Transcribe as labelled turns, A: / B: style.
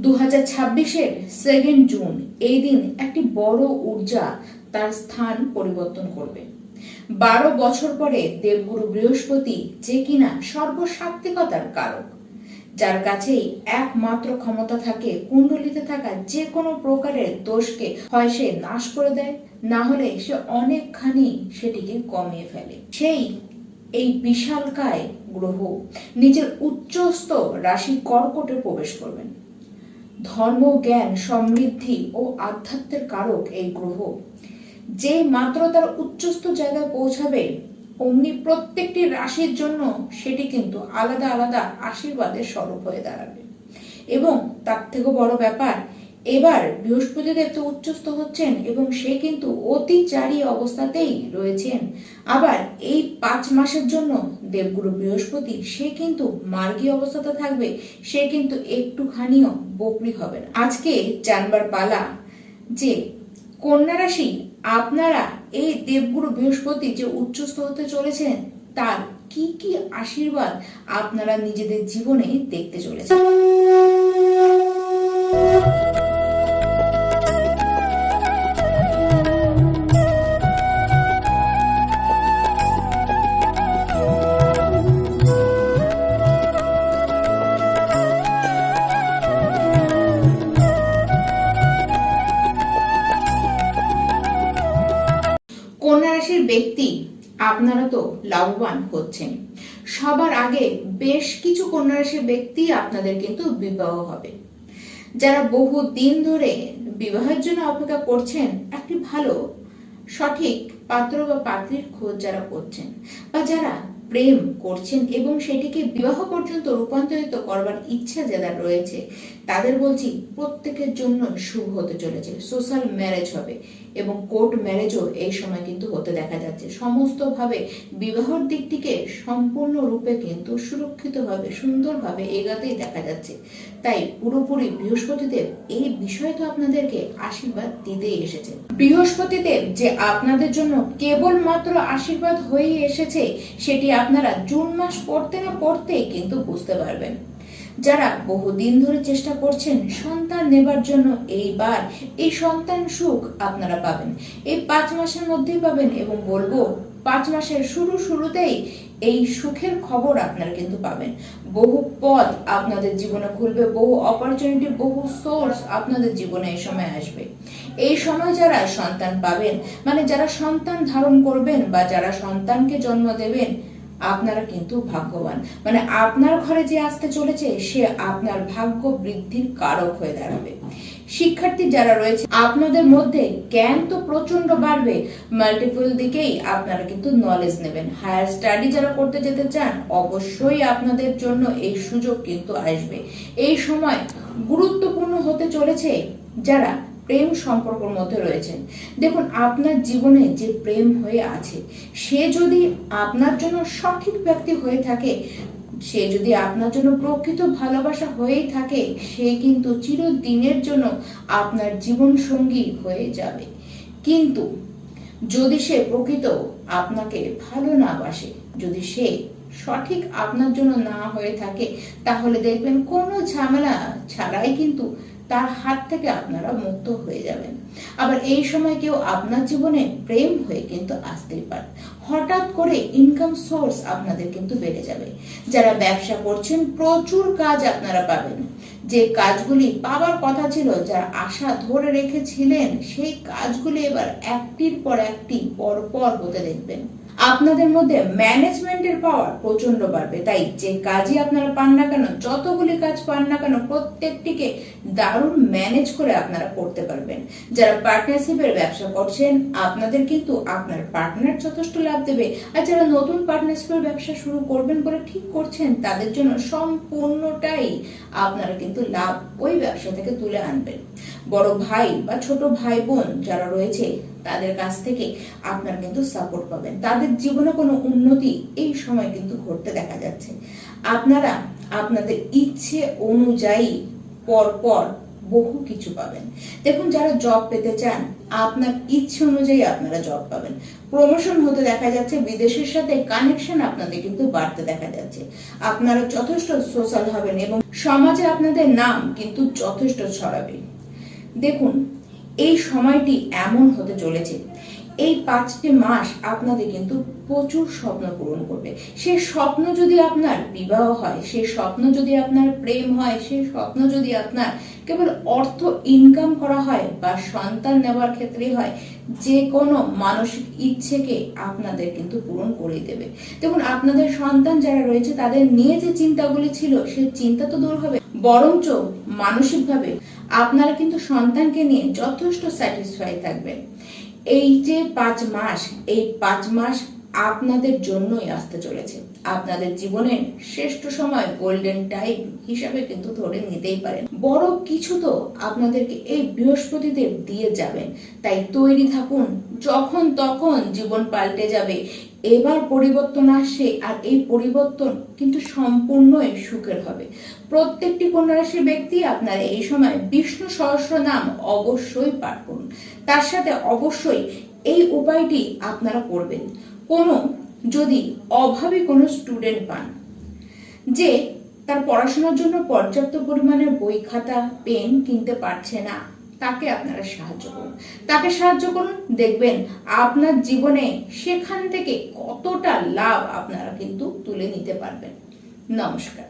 A: 2026-এর 2 June এই দিন একটি বড় ঊর্জা তার স্থান পরিবর্তন করবে। 12 বছর পরে দেবগুরু বৃহস্পতি, যে কিনা সর্বসাত্ত্বিকতার কারক, যার কাছেই একমাত্র ক্ষমতা থাকে কুণ্ডলিতে থাকা যে কোনো প্রকারের দোষকে হয় সে নাশ করে দেয়, না হলে সে অনেকখানি সেটিকে কমিয়ে ফেলে। সেই এই বিশালকায় গ্রহ নিজের উচ্চস্থ রাশি কর্কটে প্রবেশ করবেন। ধর্ম, জ্ঞান, সমৃদ্ধি ও আধ্যাত্মের কারক এই গ্রহ যে মাত্র তার উচ্চস্থ জায়গায় পৌঁছাবে, অমনি প্রত্যেকটি রাশির জন্য সেটি কিন্তু আলাদা আলাদা আশীর্বাদের স্বরূপ হয়ে দাঁড়াবে। এবং তার থেকেও বড় ব্যাপার, এবার বৃহস্পতি দেব তো উচ্চস্থ হচ্ছেন এবং সে কিন্তু অতিচারী অবস্থাতেই রয়েছেন। আবার এই 5 মাসের জন্য দেবগুরু বৃহস্পতি সে কিন্তু মার্গী অবস্থাতে থাকবে, সে কিন্তু একটুখানিও বকরি হবে না। আজকে জানবার পালা যে কন্যা রাশি, আপনারা এই দেবগুরু বৃহস্পতি যে উচ্চস্থ হতে চলেছেন তার কি কি আশীর্বাদ আপনারা নিজেদের জীবনে দেখতে চলেছেন। কন্যা রাশির ব্যক্তি, আপনারা তো লাভবান হচ্ছেন। সবার আগে বেশ কিছু কন্যা রাশির ব্যক্তি আপনাদের কিন্তু বিবাহ হবে। যারা বহু দিন ধরে বিবাহের জন্য অপেক্ষা করছেন, একটি ভালো সঠিক পাত্র বা পাত্রীর খোঁজ যারা করছেন, বা যারা প্রেম করছেন এবং সেটিকে বিবাহ পর্যন্ত রূপান্তরিত করবার ইচ্ছা যাদের রয়েছে, তাদের বলছি প্রত্যেকের জন্য শুভ হতে চলেছে। সোশ্যাল ম্যারেজ হবে এবং কোর্ট ম্যারেজও এই সময় কিন্তু হতে দেখা যাচ্ছে। সমস্ত ভাবে বিবাহের দিকটিকে সম্পূর্ণরূপে কিন্তু সুরক্ষিতভাবে সুন্দরভাবে এগাতেই দেখা যাচ্ছে। তাই পুরোপুরি বৃহস্পতিদেব এই বিষয়ে তো আপনাদেরকে আশীর্বাদ দিতেই এসেছে। বৃহস্পতিদেব যে আপনাদের জন্য কেবলমাত্র আশীর্বাদ হয়েই এসেছে, সেটি আপনারা জুন মাস পড়তে না পড়তেই কিন্তু বুঝতে পারবেন। যারা বহুদিন ধরে চেষ্টা করছেন সন্তান নেবার জন্য, এইবার এই সন্তান সুখ আপনারা পাবেন। এই 5 মাসের মধ্যেই পাবেন এবং বলবো 5 মাসের শুরুতেই এই সুখের খবর আপনারা কিন্তু পাবেন। বহু পথ আপনাদের জীবনে খুলবে, বহু অপরচুনিটি, বহু সোর্স আপনাদের জীবনে এই সময় আসবে। এই সময় যারা সন্তান পাবেন, মানে যারা সন্তান ধারণ করবেন বা যারা সন্তানকে জন্ম দেবেন, আপনারা কিন্তু ভাগ্যবান। মানে আপনার ঘরে যে আসতে চলেছে সে আপনার ভাগ্য বৃদ্ধির কারক হয়ে দাঁড়াবে। শিক্ষার্থী যারা রয়েছে, আপনাদের মধ্যে জ্ঞান তো প্রচন্ড বাড়বে, মাল্টিপল দিকেই আপনারা কিন্তু নলেজ নেবেন। হায়ার স্টাডি যারা করতে যেতে চান, অবশ্যই আপনাদের জন্য এই সুযোগ কিন্তু আসবে। এই সময় গুরুত্বপূর্ণ হতে চলেছে যারা প্রেম সম্পর্কের মধ্যে রয়েছেন। দেখুন, আপনার জীবনে যে প্রেম হয়ে আছে, সে যদি আপনার জন্য সঠিক ব্যক্তি হয়ে থাকে, সে যদি আপনার জন্য প্রকৃত ভালোবাসা হয়েই থাকে, সে কিন্তু চিরদিনের জন্য আপনার জীবন সঙ্গী হয়ে যাবে। কিন্তু যদি সে প্রকৃত আপনাকে ভালো না বাসে, যদি সে সঠিক আপনার জন্য না হয়ে থাকে, তাহলে দেখবেন কোনো ঝামেলা ছাড়াই কিন্তু তার হাত থেকে আপনারা মুক্ত হয়ে যাবেন। আবার এই সময় কেউ আপনার জীবনে প্রেম হয়ে কিন্তু আসতেই পারে। হঠাৎ করে ইনকাম সোর্স আপনাদের কিন্তু বেড়ে যাবে। যারা ব্যবসা করছেন, প্রচুর কাজ আপনারা পাবেন। যে কাজগুলি পাওয়ার কথা ছিল, যারা আশা ধরে রেখেছিলেন, সেই কাজগুলি এবার একটির পর একটি পরপর হতে দেখবেন। আপনাদের মধ্যে ম্যানেজমেন্টের পাওয়ার প্রচন্ড বাড়বে। তাই যে কাজই আপনারা পান না কেন, যতগুলি কাজ পান না কেন, প্রত্যেকটিকে দারুণ ম্যানেজ করে আপনারা করতে পারবেন। যারা পার্টনারশিপের ব্যবসা করছেন, আপনাদের কিন্তু আপনার পার্টনার যথেষ্ট লাভ দেবে। আর যারা নতুন পার্টনারশিপের ব্যবসা শুরু করবেন বলে ঠিক করছেন, তাদের জন্য সম্পূর্ণটাই আপনারা কিন্তু লাভ ওই ব্যবসা থেকে তুলে আনবেন। বড় ভাই বা ছোট ভাই বোন যারা রয়েছে, তাদের কাছ থেকে আপনারা কিন্তু সাপোর্ট পাবেন। তাদের জীবনে কোনো উন্নতি এই সময় কিন্তু ঘটতে দেখা যাচ্ছে। আপনারা আপনাদের ইচ্ছে অনুযায়ী পরপর বহু কিছু পাবেন। দেখুন, যারা জব পেতে চান, আপনার ইচ্ছে অনুযায়ী আপনারা জব পাবেন। প্রমোশন হতে দেখা যাচ্ছে, বিদেশের সাথে কানেকশন আপনাদের কিন্তু বাড়তে দেখা যাচ্ছে। আপনারা যথেষ্ট সোশ্যাল হবেন এবং সমাজে আপনাদের নাম কিন্তু যথেষ্ট ছড়াবে। দেখুন, এই সময়টি এমন হতে চলেছে, এই 5টি মাস আপনাদের কিন্তু প্রচুর স্বপ্ন পূরণ করবে। সেই স্বপ্ন যদি আপনার বিবাহ হয়, সেই স্বপ্ন যদি আপনার প্রেম হয়, সেই স্বপ্ন যদি আপনার কেবল অর্থ ইনকাম করা হয় বা সন্তান নেওয়ার ক্ষেত্রে হয়, যে কোনো মানসিক ইচ্ছেকে আপনাদের কিন্তু পূরণ করে দেবে। দেখুন, আপনাদের সন্তান যারা রয়েছে তাদের নিয়ে যে চিন্তাগুলি ছিল, সেই চিন্তা তো দূর হবে, বরঞ্চ মানসিকভাবে আপনারা কিন্তু সন্তানকে নিয়ে যথেষ্ট স্যাটিসফাই থাকবেন। এই যে 5 মাস, এই 5 মাস আপনাদের জন্যই আসতে চলেছে। আপনাদের জীবনের শ্রেষ্ঠ সময়, গোল্ডেন টাইম হিসাবে কিন্তু ধরে নিতেই পারেন। বড় কিছু তো আপনাদেরকে এই বৃহস্পতিদেব দিয়ে যাবেন, তাই তৈরি থাকুন। যখন তখন জীবন পাল্টে যাবে। এবার পরিবর্তন আসছে, আর এই পরিবর্তন কিন্তু সম্পূর্ণই সুখের হবে। প্রত্যেকটি কন্যা রাশির ব্যক্তি আপনারা এই সময় বিষ্ণু সহস্রনাম অবশ্যই পাঠ করুন। তার সাথে অবশ্যই এই উপায়টি আপনারা করবেন। যদি অভাবী কোনো স্টুডেন্ট পান যে তার পড়াশোনার জন্য পর্যাপ্ত পরিমাণের বই, খাতা, পেন কিনতে পারছে না, তাকে আপনারা সাহায্য করুন। তাকে সাহায্য করুন, দেখবেন আপনার জীবনে সেখান থেকে কতটা লাভ আপনারা কিন্তু তুলে নিতে পারবেন। নমস্কার।